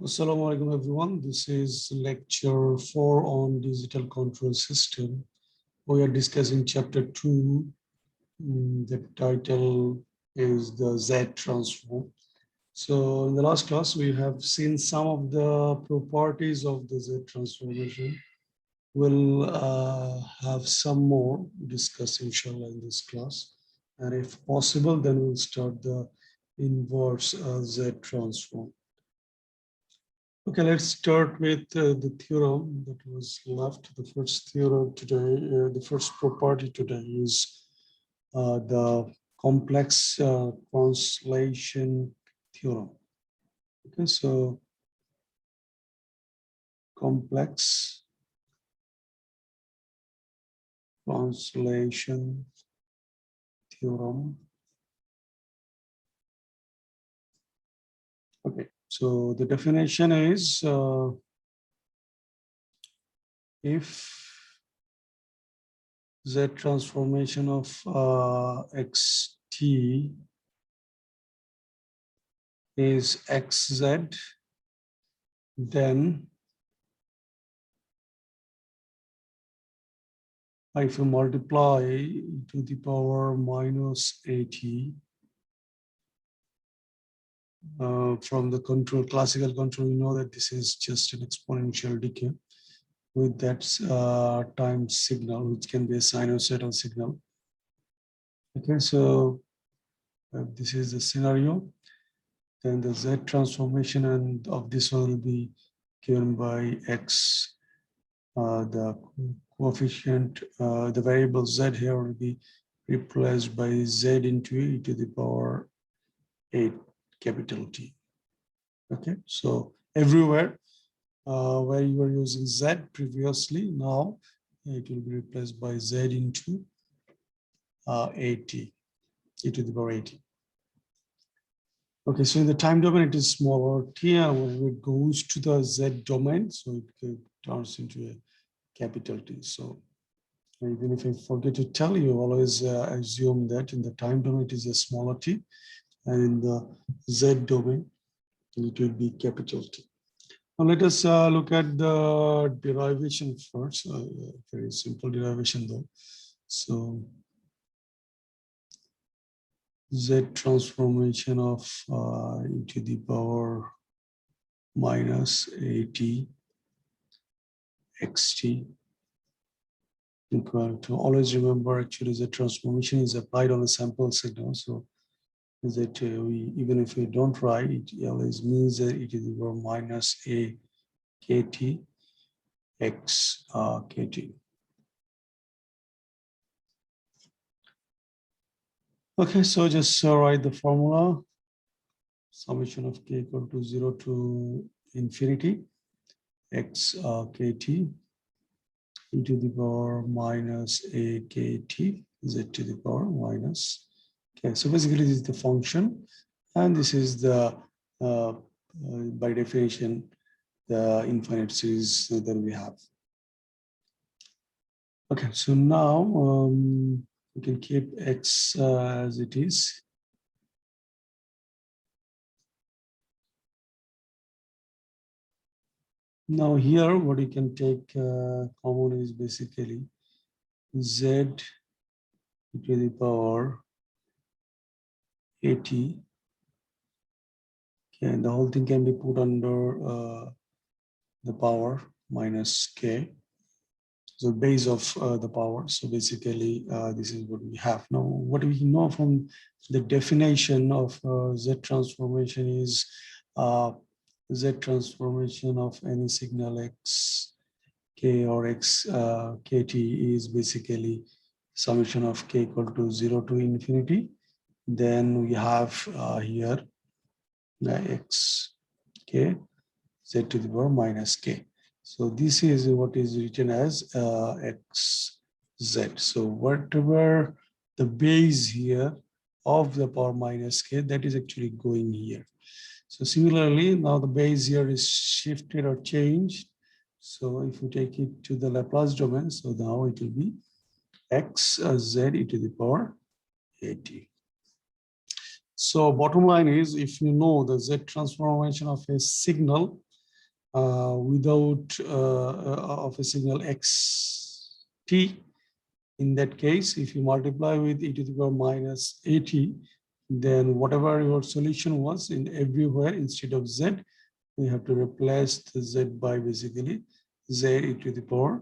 Assalamu alaikum everyone. This is lecture 4 on digital control system. We are discussing chapter 2. The title is the Z transform. So in the last class, we have seen some of the properties of the Z transformation. We'll have some more discuss inshallah in this class. And if possible, then we'll start the inverse Z transform. Okay, let's start with the theorem that was left. The first theorem today, the first property today is the complex translation theorem. Okay, so complex translation theorem. Okay, so the definition is if Z transformation of xt is xz, then if you multiply to the power minus 80 from the control, classical control, you know that this is just an exponential decay with that time signal, which can be a sinusoidal signal. Okay, so this is the scenario. Then the Z transformation and of this one will be given by x. The coefficient, the variable z here will be replaced by z into e to the power 8 capital T. Okay, so everywhere where you were using z previously, now it will be replaced by z into 80, e to the power 80. Okay, so in the time domain, it is smaller t, and when it goes to the z domain, so it turns into a capital T. So even if I forget to tell you, always assume that in the time domain, it is a smaller t, and in the z domain, it will be capital T. Now let us look at the derivation first. Very simple derivation though. So Z transformation of e to the power minus 80 xt equal to, always remember actually Z transformation is applied on a sample signal. So is that even if we don't write, it always means that e to the power minus a kt x kt. Okay, so just write the formula. Summation of k equal to 0 to infinity x kt e to the power minus a kt z to the power minus k. So basically this is the function, and this is the by definition the infinite series that we have. Okay, so now we can keep x as it is. Now here, what you can take common is basically z to the power 80. Okay, and the whole thing can be put under the power minus k. So base of the power. So basically, this is what we have. Now, what we know from the definition of Z transformation is Z transformation of any signal x, k or x kt is basically summation of k equal to 0 to infinity. Then we have here x k z to the power minus k. So this is what is written as xz. So whatever the base here of the power minus k, that is actually going here. So similarly, now the base here is shifted or changed. So if you take it to the Laplace domain, so now it will be xz e to the power 80. So bottom line is, if you know the Z transformation of a signal, without of a signal xt. In that case, if you multiply with e to the power minus at, then whatever your solution was in everywhere, instead of z, we have to replace the z by basically z e to the power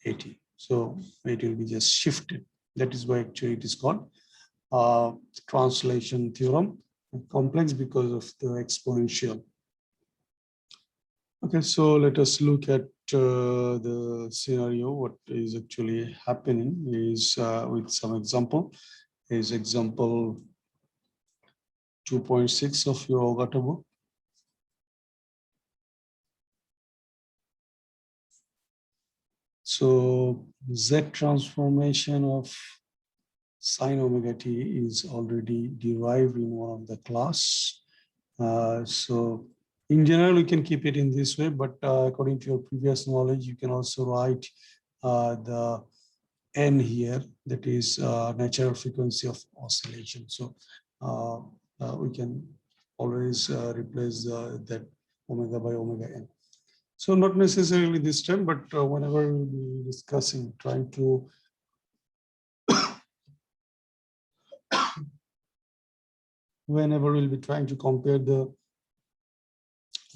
at. So it will be just shifted. That is why actually it is called translation theorem. Complex because of the exponential. Okay, so let us look at the scenario. What is actually happening is with some example. Is example 2.6 of your Ogata book. So Z transformation of sine omega t is already derived in one of the class. So in general, you can keep it in this way, but according to your previous knowledge, you can also write the n here, that is natural frequency of oscillation. So we can always replace that omega by omega n. So not necessarily this time, but whenever we'll be discussing, trying to whenever we'll be trying to compare the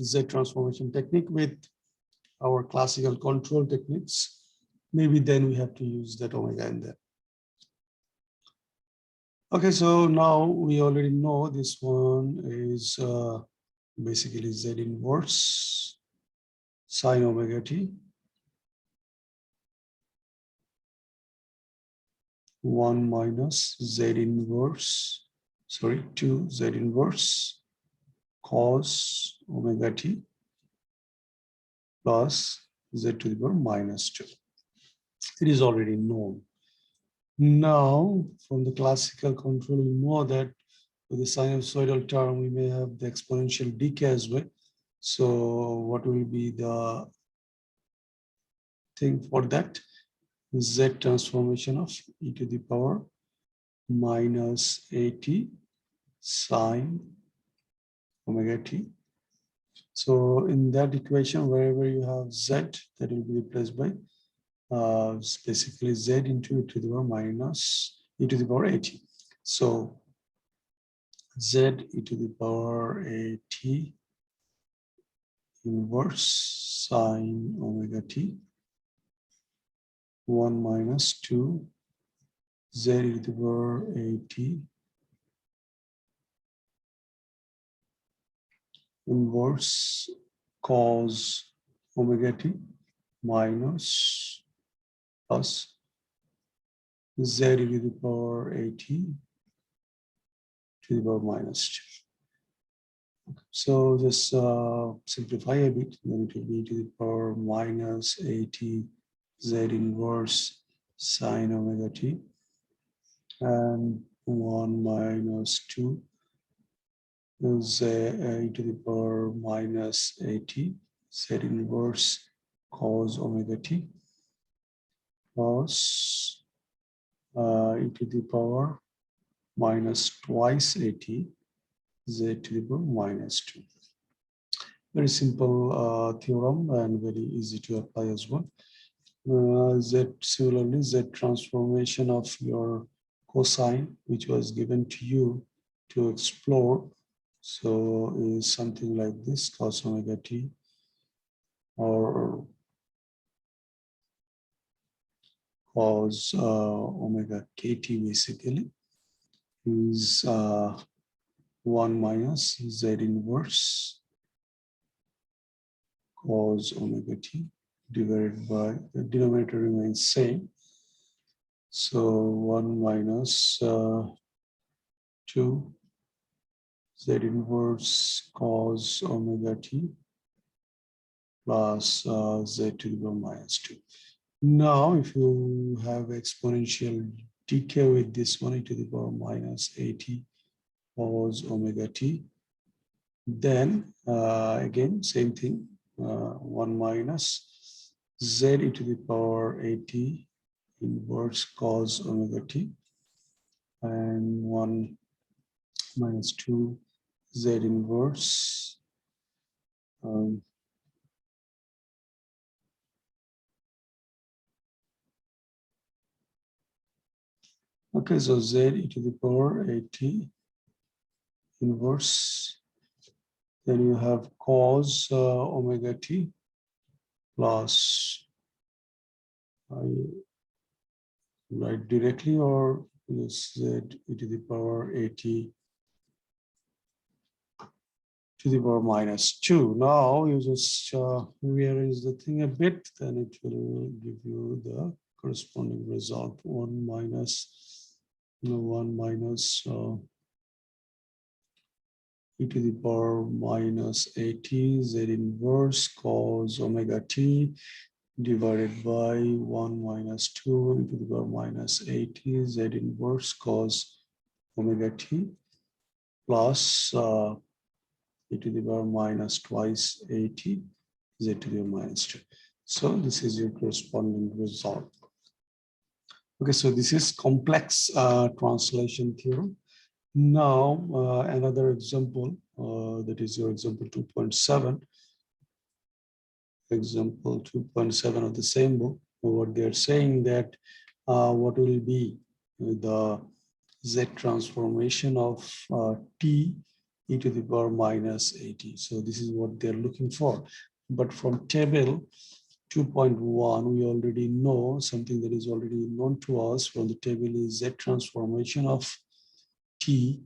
Z transformation technique with our classical control techniques, maybe then we have to use that omega in there. Okay, so now we already know this one is basically Z inverse sine omega t 1 minus Z inverse, sorry, 2 Z inverse cos omega t plus Z to the power minus 2. It is already known. Now, from the classical control, we know that with the sinusoidal term, we may have the exponential decay as well. So what will be the thing for that? Z transformation of e to the power minus at sine omega t. So in that equation, wherever you have z, that will be replaced by basically z into e to the power minus e to the power at. So z e to the power at inverse sine omega t 1 minus 2 z e to the power at inverse cos omega t minus plus z e to the power at to the power minus 2. So just simplify a bit, then it will be to the power minus at z inverse sine omega t and 1 minus 2 is e to the power minus at z inverse cos omega t plus e to the power minus twice at z to the power minus 2. Very simple theorem and very easy to apply as well. Similarly, Z transformation of your cosine, which was given to you to explore. So is something like this, cos omega t or cos omega kt basically is 1 minus Z inverse cos omega t divided by the denominator remains same. So 1 minus 2 Z inverse cos omega t plus Z to the power minus 2. Now, if you have exponential decay with this one e to the power minus at cos omega t, then again, same thing, 1 minus Z e to the power at inverse cos omega t and 1 minus 2 Z inverse Okay, so z e to the power at inverse. Then you have cos omega t plus, I write directly, or z e to the power at to the power minus 2. Now you just rearrange the thing a bit, then it will give you the corresponding result. 1 minus e to the power minus 80 z inverse cos omega t divided by 1 minus 2 e to the power minus 80 z inverse cos omega t plus e to the power minus twice 80 z to the power minus 2. So this is your corresponding result. Okay, so this is complex translation theorem. Now, another example, that is your example 2.7. Example 2.7 of the same book, what they're saying that what will be the z transformation of t e to the power minus 80. So this is what they're looking for. But from table 2.1, we already know something that is already known to us from the table is z transformation of t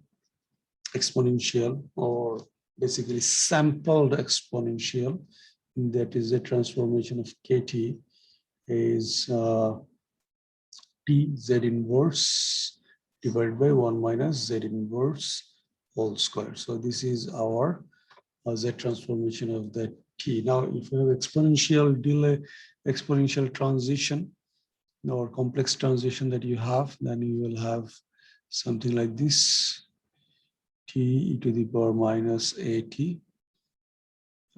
exponential, or basically sampled exponential, that is a transformation of kt is t z inverse divided by 1 minus z inverse whole square. So this is our z transformation of the t. Now, if you have exponential delay, exponential transition, or complex transition that you have, then you will have something like this: t e to the power minus at.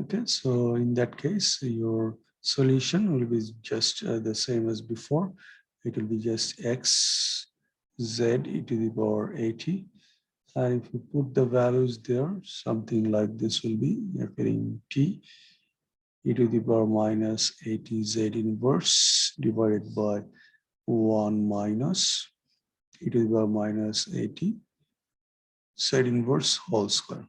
Okay, so in that case, your solution will be just the same as before. It will be just x z e to the power 80. And if you put the values there, something like this will be appearing: t e to the power minus 80 z inverse divided by 1 minus e to the power minus 80 z inverse whole square.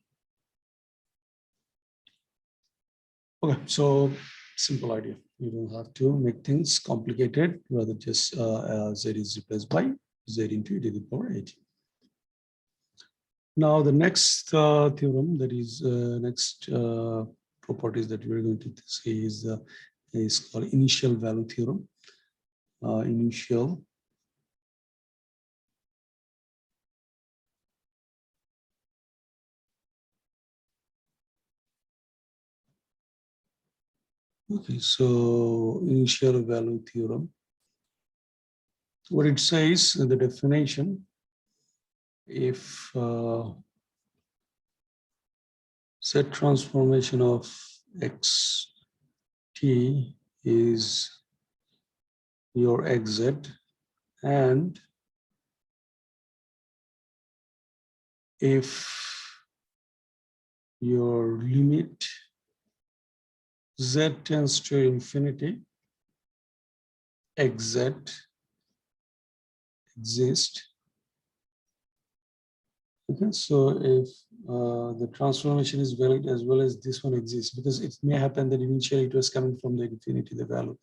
Okay, so simple idea. You don't have to make things complicated. Rather, just z is replaced by z into e to the power 80. Now, the next theorem, that is next properties that we're going to see is called initial value theorem. Initial Okay, so initial value theorem. What it says in the definition, if set transformation of x t is your xz, and if your limit z tends to infinity, xz exists. Okay, so if the transformation is valid as well as this one exists, because it may happen that initially it was coming from the infinity, the value.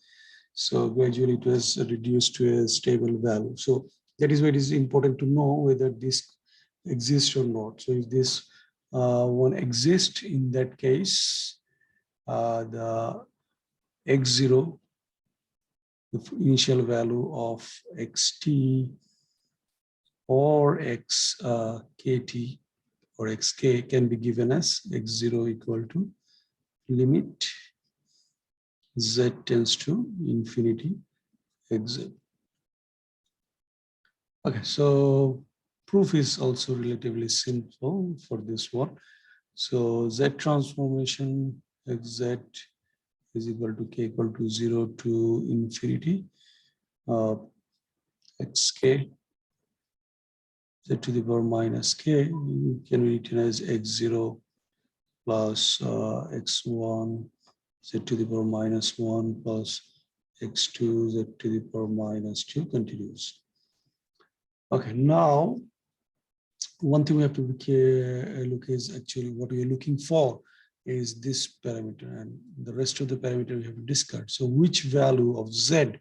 So gradually it was reduced to a stable value. So that is why it is important to know whether this exists or not. So if this one exists, in that case, the x0, the initial value of xt or kt or xk can be given as x0 equal to limit z tends to infinity xz. Okay, so proof is also relatively simple for this one. So z transformation xz is equal to k equal to 0 to infinity xk z to the power minus k can be written as x0 plus x1 z to the power minus 1 plus x2 z to the power minus 2 continues. Okay, now one thing we have to look is actually what we are looking for is this parameter, and the rest of the parameter we have to discard. So which value of z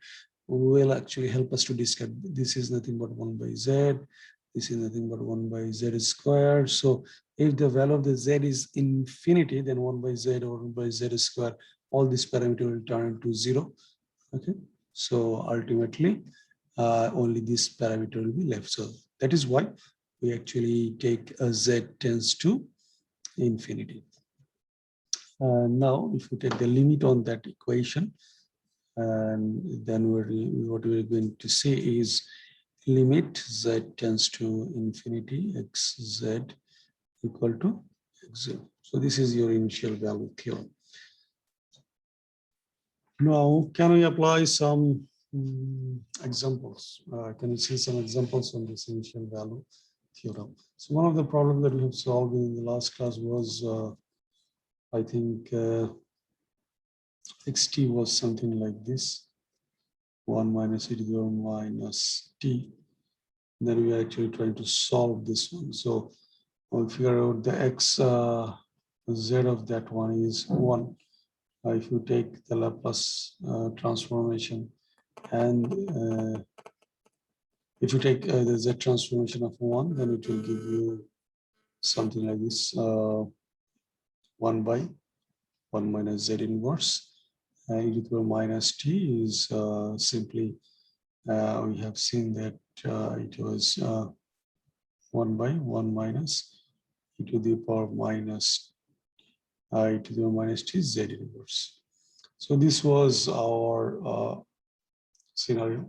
will actually help us to discard? This is nothing but 1 by z. This is nothing but 1 by z squared. So if the value of the z is infinity, then 1 by z or 1 by z squared, all this parameter will turn into 0. Okay. So ultimately, only this parameter will be left. So that is why we actually take a z tends to infinity. Now, if we take the limit on that equation, and then what we're going to say is limit z tends to infinity xz equal to x0. So this is your initial value theorem. Now, can we apply some examples? Can you see some examples on this initial value theorem? So one of the problems that we have solved in the last class was, I think, xt was something like this, 1 minus e to the power minus t. Then we are actually trying to solve this one. So we'll figure out the x z of that one is 1. If you take the Laplace transformation, and if you take the z transformation of 1, then it will give you something like this, 1 by 1 minus z inverse. E to the power minus t is simply, we have seen that it was 1 by 1 minus e to the power minus e to the power minus t z inverse. So this was our scenario.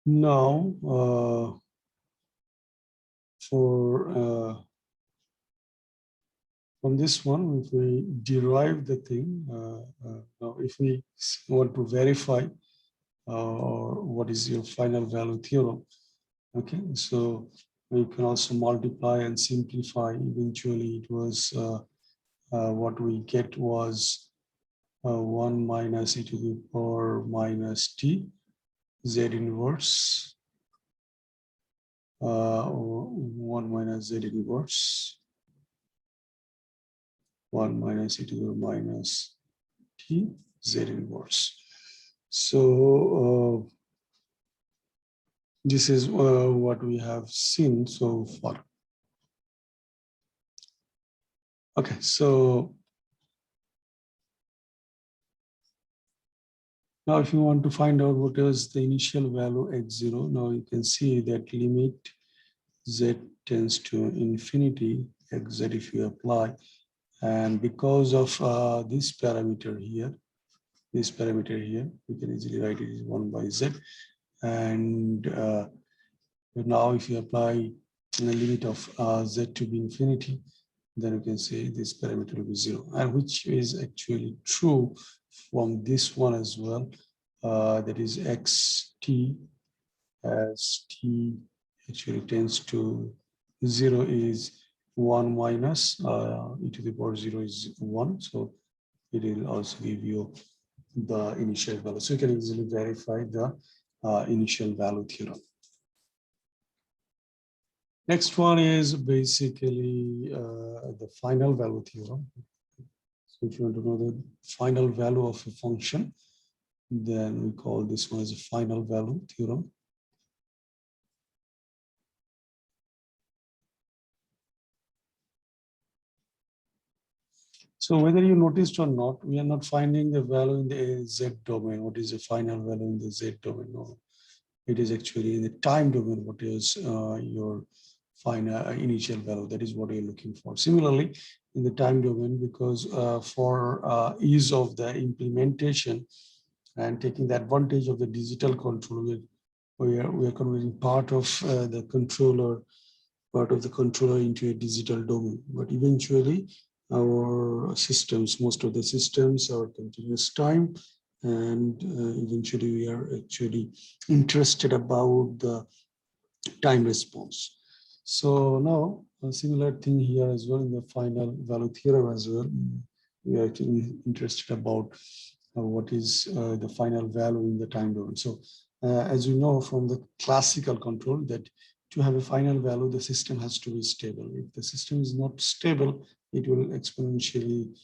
Now, from this one, if we derive the thing, now if we want to verify what is your final value theorem, okay, so we can also multiply and simplify. Eventually, it was what we get was 1 minus e to the power minus t z inverse, 1 minus z inverse, 1 minus e to the minus t z inverse. So this is what we have seen so far. Okay, so now if you want to find out what is the initial value x0, now you can see that limit z tends to infinity xz if you apply, and because of this parameter here, we can easily write it as 1 by z. And now if you apply the limit of z to be infinity, then you can say this parameter will be 0, and which is actually true from this one as well. That is xt as t actually tends to 0 is 1 minus e to the power 0 is 1. So it will also give you the initial value. So you can easily verify the initial value theorem. Next one is basically the final value theorem. So if you want to know the final value of a function, then we call this one as a final value theorem. So whether you noticed or not, we are not finding the value in the z domain. What is the final value in the z domain? No, it is actually in the time domain. What is your final initial value? That is what you're looking for. Similarly, in the time domain, because for ease of the implementation and taking the advantage of the digital control, we are converting part of the controller into a digital domain. But eventually, our systems, most of the systems are continuous time, and eventually we are actually interested about the time response. So now a similar thing here as well in the final value theorem as well. We are actually interested about what is the final value in the time domain. So As you know from the classical control, that to have a final value, the system has to be stable. If the system is not stable, it will exponentially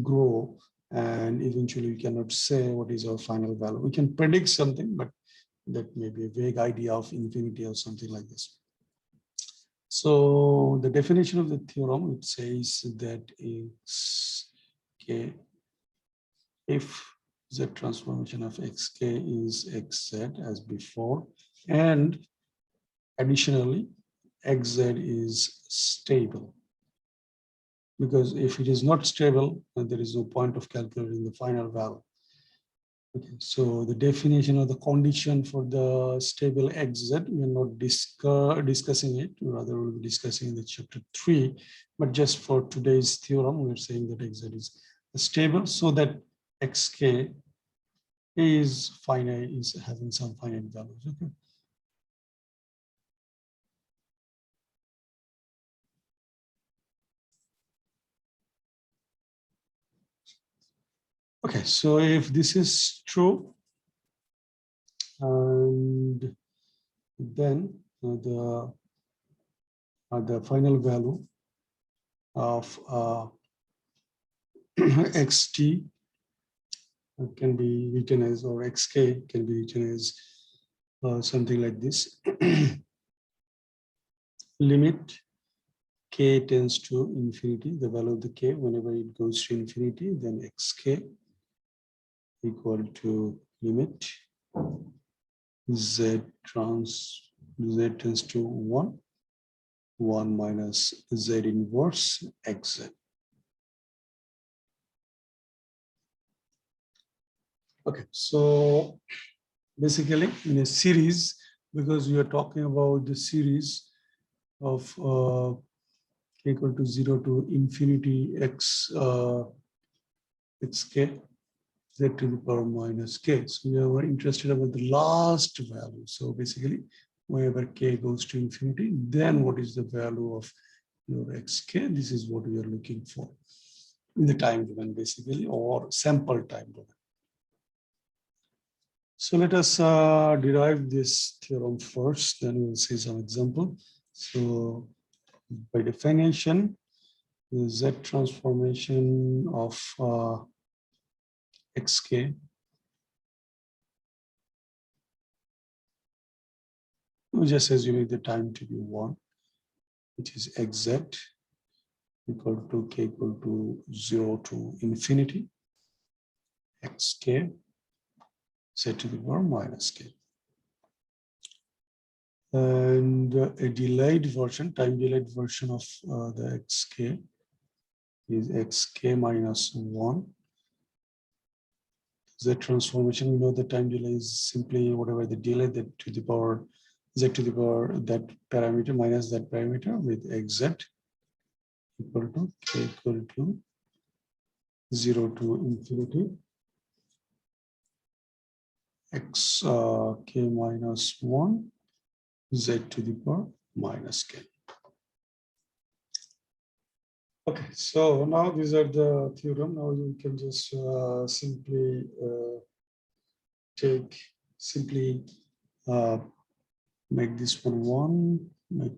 grow, and eventually we cannot say what is our final value. We can predict something, but that may be a vague idea of infinity or something like this. So the definition of the theorem, it says that is okay, if z transformation of xk is xz as before, and additionally xz is stable. Because if it is not stable, then there is no point of calculating the final value. Okay, so the definition of the condition for the stable xz, we are not discussing it, rather we'll be discussing in the chapter 3, but just for today's theorem, we're saying that xz is stable so that xk is finite, is having some finite values. Okay. Okay, so if this is true, and then the final value of xt can be written as, or xk can be written as something like this. Limit k tends to infinity, the value of the k, whenever it goes to infinity, then xk equal to limit z tends to 1 minus z inverse xz. Okay, so basically in a series, because we are talking about the series of k equal to 0 to infinity xk z to the power minus k. So we are interested about the last value. So basically, whenever k goes to infinity, then what is the value of your xk? This is what we are looking for in the time domain, basically, or sample time domain. So let us derive this theorem first, then we'll see some example. So by definition, the z transformation of xk we just assuming the time to be 1, which is xz equal to k equal to 0 to infinity xk z to the power minus k. And a delayed version, time delayed version of the xk is xk minus 1. Z transformation, we know the time delay is simply whatever the delay that to the power z to the power that parameter minus that parameter with xz equal to k equal to 0 to infinity x k minus 1 z to the power minus k. Okay, so now these are the theorem. Now you can just simply make this one 1, make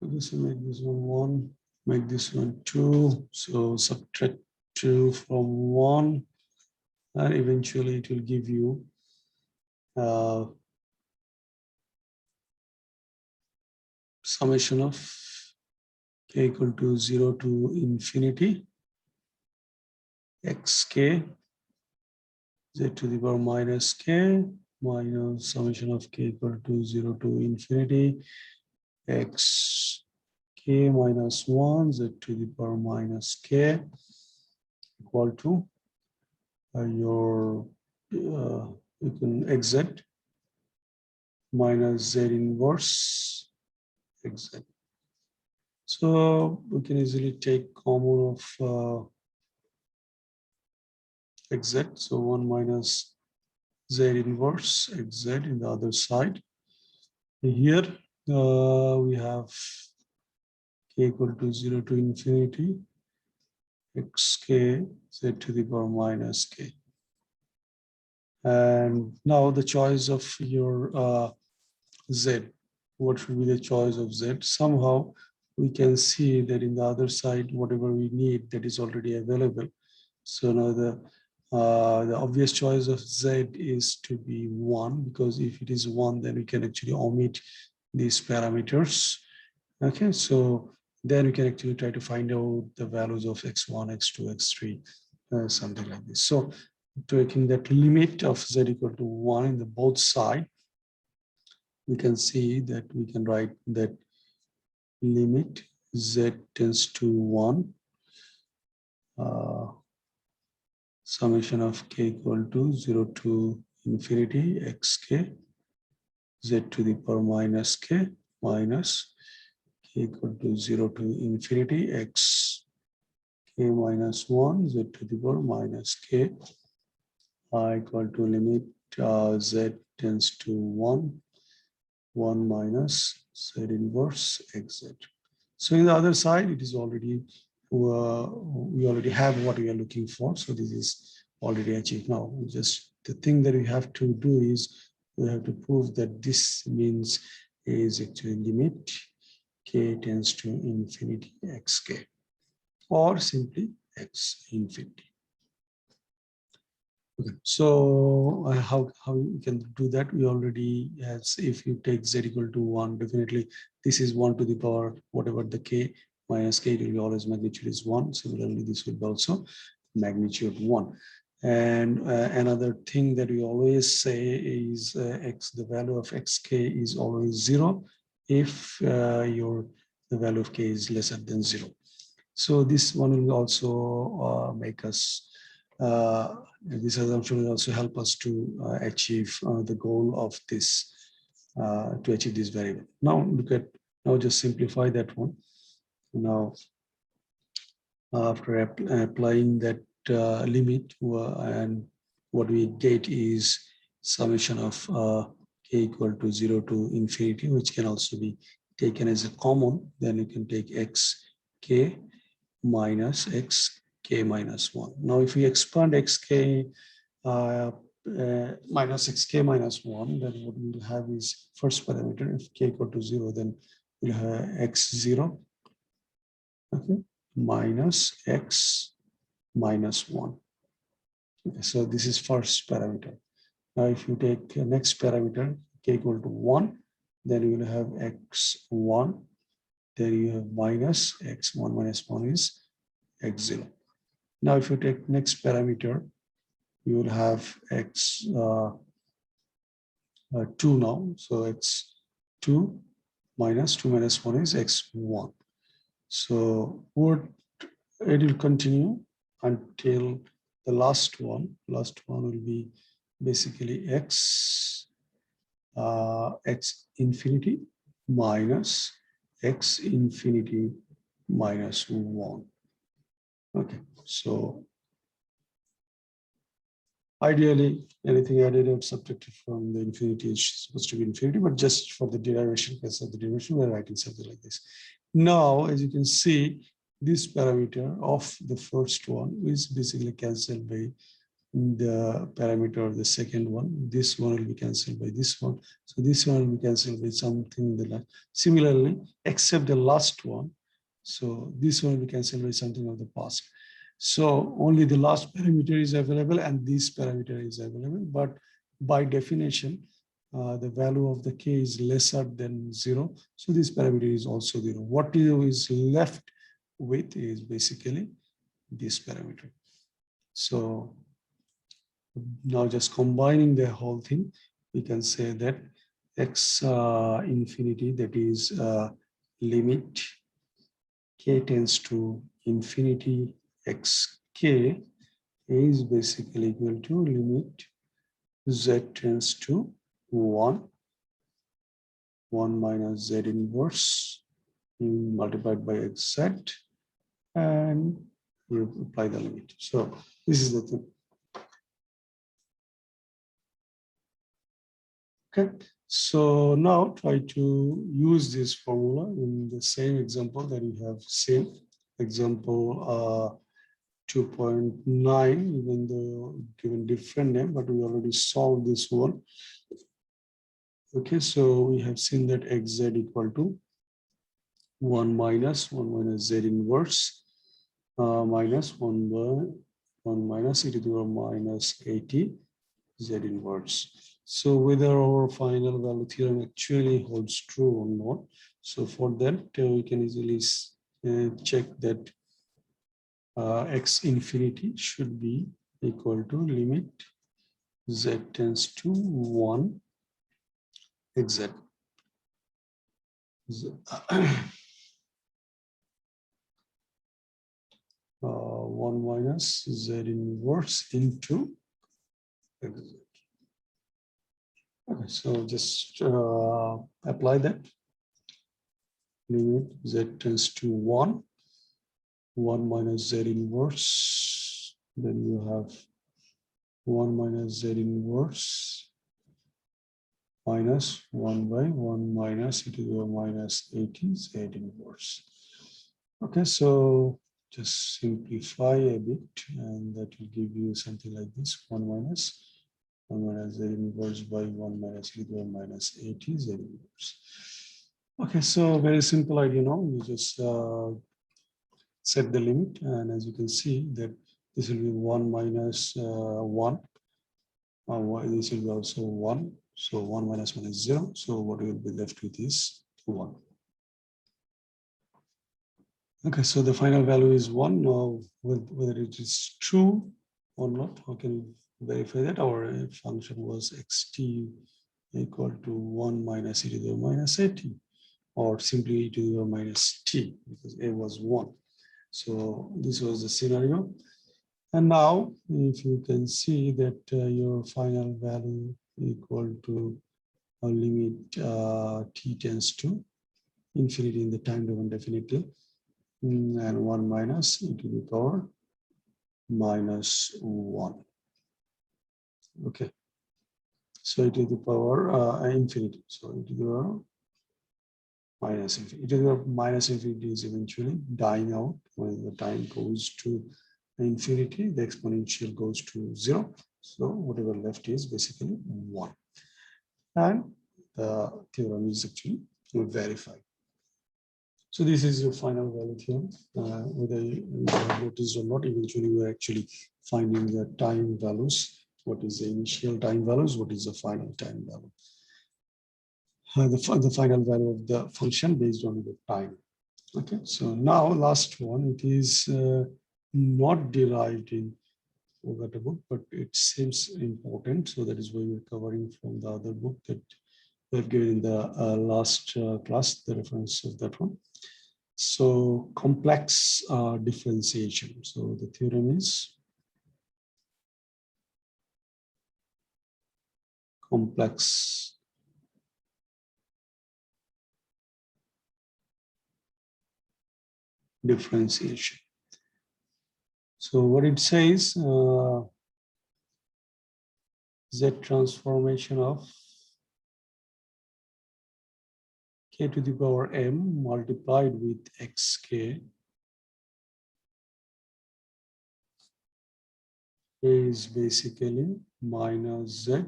this one 1, make this one 2. So subtract 2 from 1, and eventually it will give you summation of k equal to 0 to infinity xk z to the power minus k minus summation of k equal to 0 to infinity x k minus 1 z to the power minus k equal to your you can xz minus z inverse xz. So we can easily take common of xz, so 1 minus z inverse xz in the other side. Here we have k equal to 0 to infinity xk z to the power minus k. And now the choice of your Z. What should be the choice of Z? Somehow we can see that in the other side, whatever we need, that is already available. So now the obvious choice of Z is to be 1, because if it is 1, then we can actually omit these parameters. Okay, so then we can actually try to find out the values of x1, x2, x3, something like this. So taking that limit of Z equal to 1 in the both side, we can see that we can write that limit Z tends to 1, summation of k equal to 0 to infinity xk Z to the power minus k minus k equal to 0 to infinity x k minus 1 Z to the power minus k equal to limit Z tends to 1 minus Z inverse xz. So in the other side, it is already, we already have what we are looking for. So this is already achieved. Now, just the thing that we have to do is we have to prove that this means is actually limit k tends to infinity xk, or simply x infinity. Okay, so how we can do that? We already, as if you take z equal to 1, definitely this is 1 to the power whatever the k minus k, it will be always magnitude is 1. Similarly, this will be also magnitude 1. And another thing that we always say is the value of xk is always 0 if the value of k is lesser than 0. So this one will also make us, this assumption will also help us to achieve the goal of this, to achieve this variable. Now now just simplify that one. Now, after applying that limit, and what we get is summation of k equal to 0 to infinity, which can also be taken as a common. Then you can take xk minus xk minus 1. Now, if we expand xk minus xk minus 1, then what we'll have is first parameter. If k equal to 0, then we'll have x0, okay, minus x minus 1. Okay, so this is first parameter. Now, if you take next parameter, k equal to 1, then you will have x1, then you have minus x1 minus 1 is x0. Now, if you take next parameter, you will have x2 now. So x2 minus 2 minus 1 is x1. So it will continue until the last one. Last one will be basically x infinity minus x infinity minus 1. Okay, so ideally, anything added or subtracted from the infinity is supposed to be infinity, but just for the derivation, case of the derivation, we're writing something like this. Now, as you can see, this parameter of the first one is basically cancelled by the parameter of the second one. This one will be cancelled by this one. So this one will be cancelled by something like similarly, except the last one. So this one will be cancelled by something of the past. So only the last parameter is available and this parameter is available. But by definition, the value of the k is lesser than 0. So this parameter is also 0. What is left with is basically this parameter. So now just combining the whole thing, we can say that x infinity, that is limit k tends to infinity xk is basically equal to limit z tends to 1 minus z inverse multiplied by xz, and you apply the limit. So this is the thing. Okay, so now try to use this formula in the same example that we have seen. Example 2.9, even though given different name, but we already solved this one. Okay, so we have seen that xz equal to 1 minus z inverse minus 1 by 1 minus e to the power minus 80 z inverse. So whether our final value theorem actually holds true or not. So for that, we can easily check that x infinity should be equal to limit z tends to 1 xz. 1 minus z inverse into xz. Okay, so just apply that. Limit z tends to 1 minus z inverse, then you have 1 minus z inverse minus 1 by 1 minus e to the minus 80 z inverse. Okay, so just simplify a bit, and that will give you something like this: 1 minus z inverse by 1 minus e to the minus 80 z inverse. Okay, so very simple idea now. You just set the limit, and as you can see that this will be 1 minus 1. This will be also 1. So 1 minus 1 is 0. So what we will be left with is 1. Okay, so the final value is 1. Now, whether it is true or not, how can we verify that? Our function was xt equal to 1 minus e to the minus 80, or simply e to the minus t, because a was 1. So this was the scenario. And now, if you can see that your final value equal to a limit t tends to infinity in the time domain definitely, and 1 minus e to the power minus 1. Okay. So e to the power infinity. So e to the power minus infinity. E to the power minus infinity is eventually dying out when the time goes to infinity, the exponential goes to 0. So whatever left is basically 1. And the theorem is actually verified. So this is your final value theorem. Whether you have noticed or not, eventually we're actually finding the time values. What is the initial time values? What is the final time value? The final value of the function based on the time. Okay, so now last one, it is not derived in the book, but it seems important. So that is why we're covering from the other book that we have given in the last class, the reference of that one. So complex differentiation. So the theorem is complex differentiation. So what it says, Z transformation of k to the power m multiplied with xk is basically minus z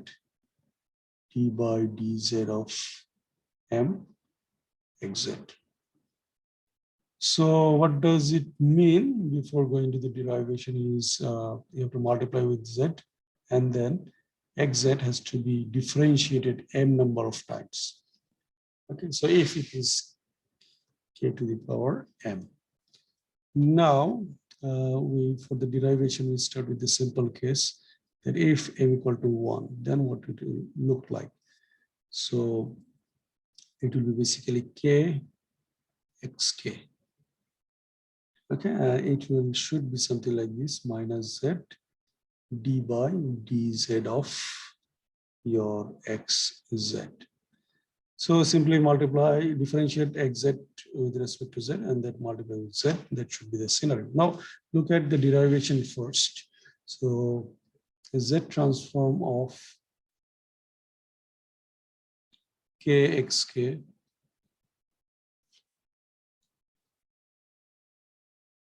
d by dz of m xz. So what does it mean? Before going to the derivation is you have to multiply with z, and then xz has to be differentiated m number of times. Okay, so if it is k to the power m. Now, for the derivation, we start with the simple case that if m equal to 1, then what it will look like. So it will be basically k xk. Okay, it should be something like this: minus z d by dz of your xz. So simply multiply, differentiate xz with respect to z, and that multiply with z. That should be the scenario. Now look at the derivation first. So z transform of kxk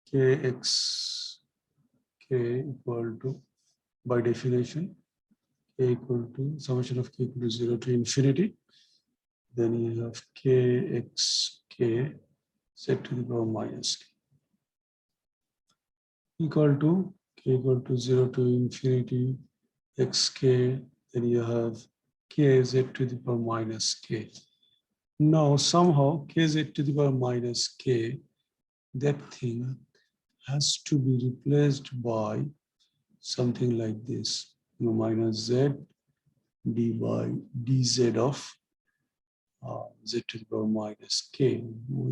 kx equal to, by definition, k equal to summation of k equal to 0 to infinity. Then you have kxk z to the power minus k equal to k equal to 0 to infinity xk. Then you have kz to the power minus k. Now somehow kz to the power minus k, that thing has to be replaced by something like this, minus z d by dz of z to the power minus k.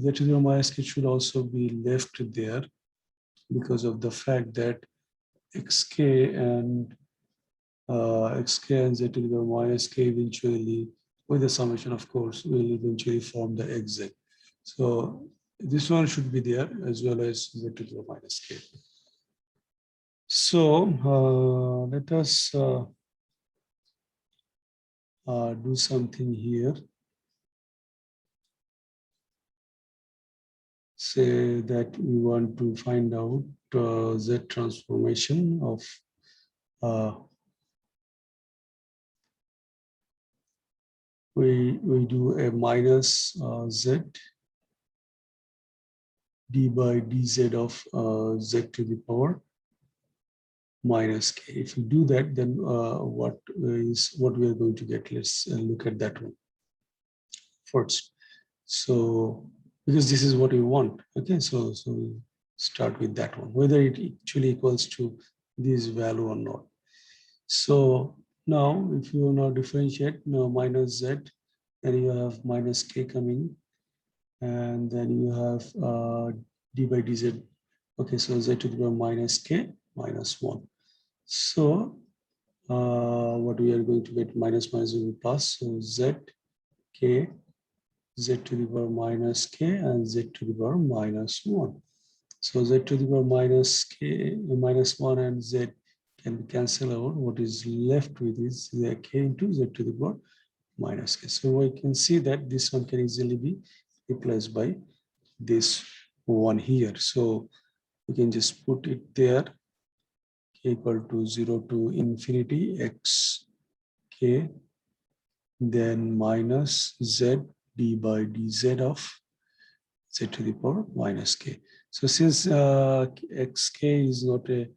Z to the power minus k should also be left there because of the fact that xk and z to the power minus k eventually, with the summation of course, will eventually form the xz. So this one should be there as well as z to the power minus k. So let us do something here. Say that we want to find out z transformation of we do a minus z d by dz of z to the power minus k. If we do that, then what we are going to get? Let's look at that one first. So because this is what we want, okay, so we start with that one, whether it actually equals to this value or not. So now if you now differentiate now minus z, then you have minus k coming, and then you have d by dz. Okay, so z to the power minus k minus 1. So what we are going to get, minus minus will be plus, so z k z to the power minus k and z to the power minus 1. So z to the power minus k minus 1 and z can be cancelled out. What is left with is the k into z to the power minus k. So we can see that this one can easily be replaced by this one here. So we can just put it there, k equal to 0 to infinity x k, then minus z d by dz of z to the power minus k. So since xk is not a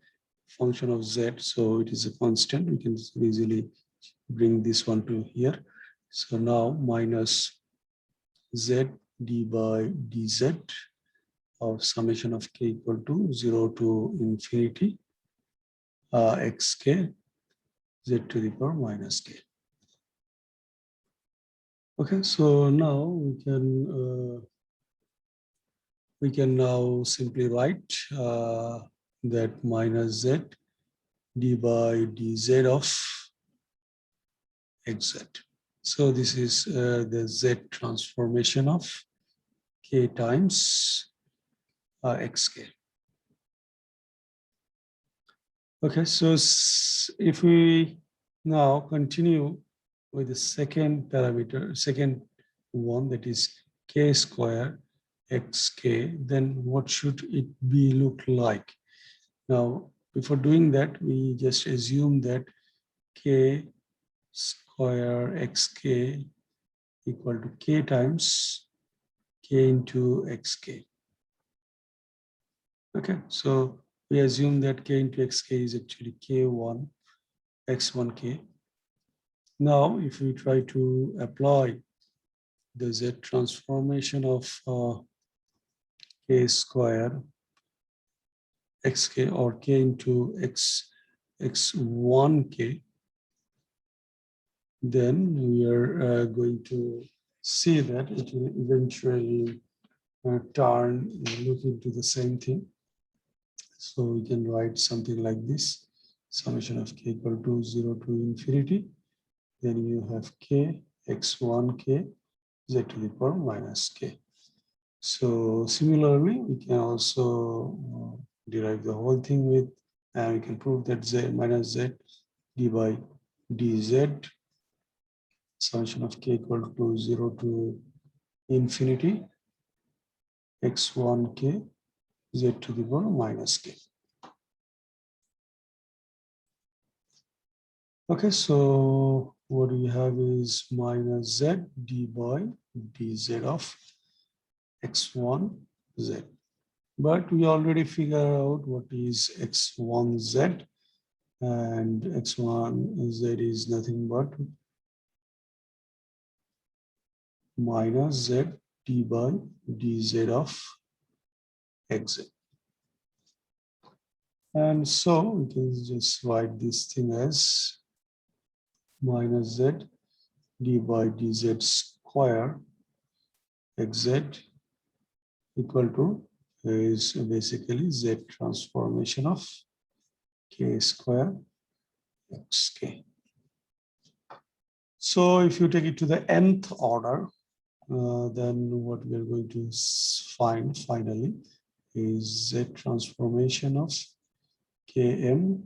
function of z, so it is a constant, we can easily bring this one to here. So now minus z d by dz of summation of k equal to 0 to infinity xk z to the power minus k. Okay, so now we can now simply write that minus z d by dz of xz. So this is the z transformation of k times xk. Okay, so if we now continue with the second parameter, second one, that is k square xk, then what should it be look like? Now, before doing that, we just assume that k square xk equal to k times k into xk. Okay, so we assume that k into xk is actually k1 x1k. Now, if we try to apply the z transformation of k square xk or k into x1k, then we are going to see that it will eventually turn look into the same thing. So we can write something like this: summation of k equal to 0 to infinity. Then you have k x1k z to the power minus k. So similarly, we can also derive the whole thing with, and we can prove that z minus z d by dz summation of k equal to 0 to infinity x1k z to the power minus k. Okay, so what we have is minus z d by dz of x1 z. But we already figure out what is x1 z, and x1 z is nothing but minus z d by dz of xz. And so we can just write this thing as minus z d by dz square xz equal to is basically z transformation of k square xk. So if you take it to the nth order, then what we're going to find finally is z transformation of km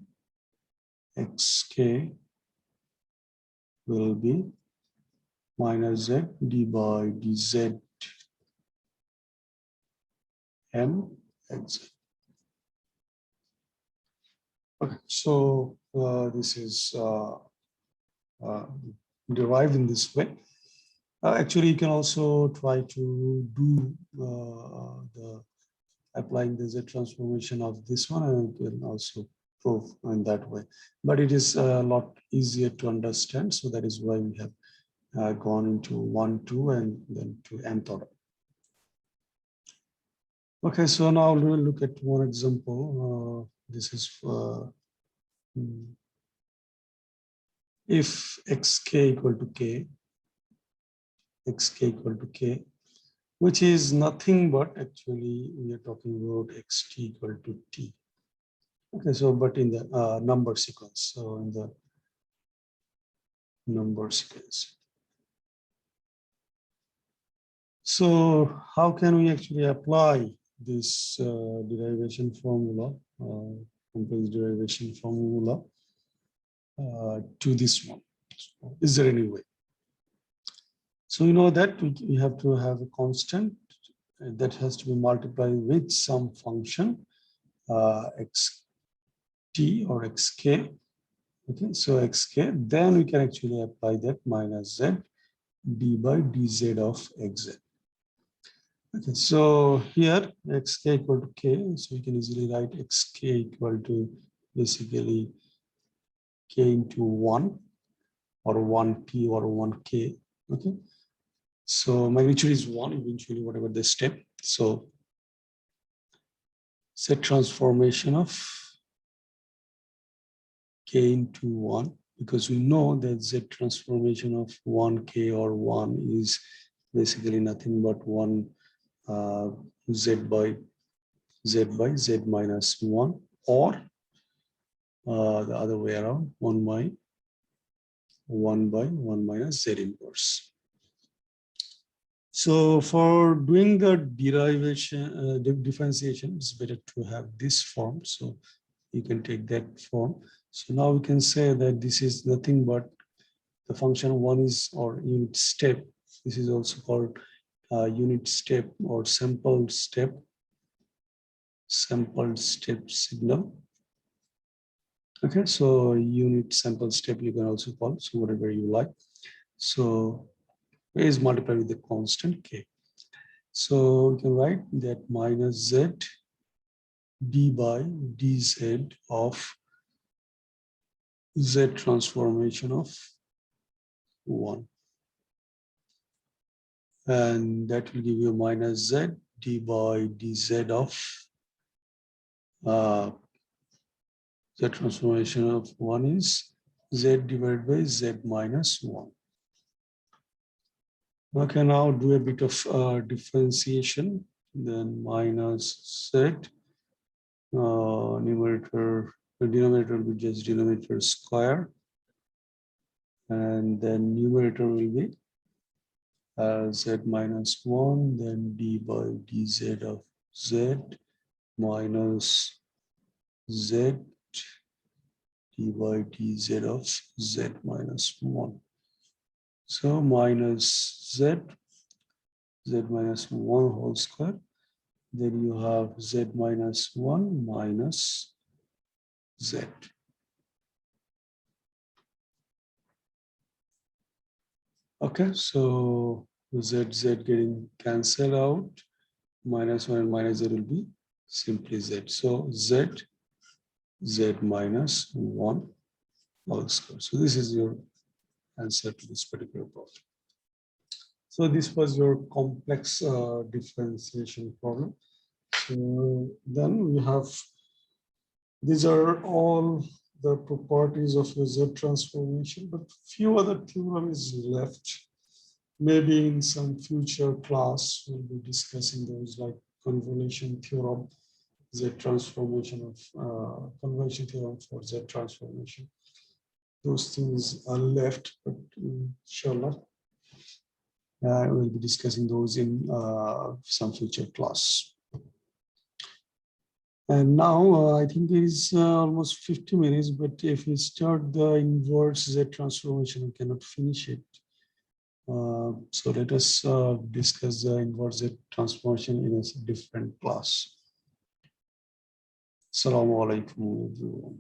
xk will be minus z d by dz m xz. Okay, so this is uh, derived in this way. Actually, you can also try to do the applying the z transformation of this one, and you can also prove in that way. But it is a lot easier to understand, so that is why we have gone into 1, 2, and then to nth order. Okay, so now we will look at one example. This is if xk equal to k, xk equal to k, which is nothing but actually we are talking about xt equal to t. Okay, so but in the number sequence, so in the number sequence. So how can we actually apply this derivation formula, complex derivation formula to this one? So is there any way? So you know that we have to have a constant that has to be multiplied with some function xt or xk. Okay, so xk, then we can actually apply that minus z d by dz of xz. Okay, so here xk equal to k, so we can easily write xk equal to basically k into 1 or 1p or 1k. Okay, so magnitude is 1 eventually, whatever the step. So set transformation of k into 1, because we know that z transformation of 1k or 1 is basically nothing but 1 z by z minus 1, or the other way around, 1 by 1 minus z inverse. So for doing the derivation, differentiation, it's better to have this form. So you can take that form. So now we can say that this is nothing but the function 1 is, or unit step. This is also called unit step or sampled step signal. Okay, so unit sample step you can also call, so whatever you like. So is multiplied with the constant k. So we can write that minus z d by dz of z transformation of 1. And that will give you minus z d by dz of z transformation of 1 is z divided by z minus 1. Okay, now do a bit of differentiation. Then minus z, numerator, the denominator will be just denominator square. And then numerator will be z minus 1, then d by dz of z minus z d by dz of z minus 1. So minus z minus 1 whole square. Then you have z minus 1 minus z. Okay, so z getting cancelled out. -1 and -z will be simply z. So z minus 1 all square. So this is your answer to this particular problem. So this was your complex differentiation problem. So then we have, these are all the properties of the Z transformation, but few other theorems left. Maybe in some future class, we'll be discussing those like convolution theorem, Z transformation of convolution theorem for Z transformation. Those things are left, but inshallah, we'll be discussing those in some future class. And now I think it is almost 50 minutes, but if we start the inverse Z transformation, we cannot finish it. So let us discuss the inverse Z transformation in a different class. Assalamu alaikum, everyone.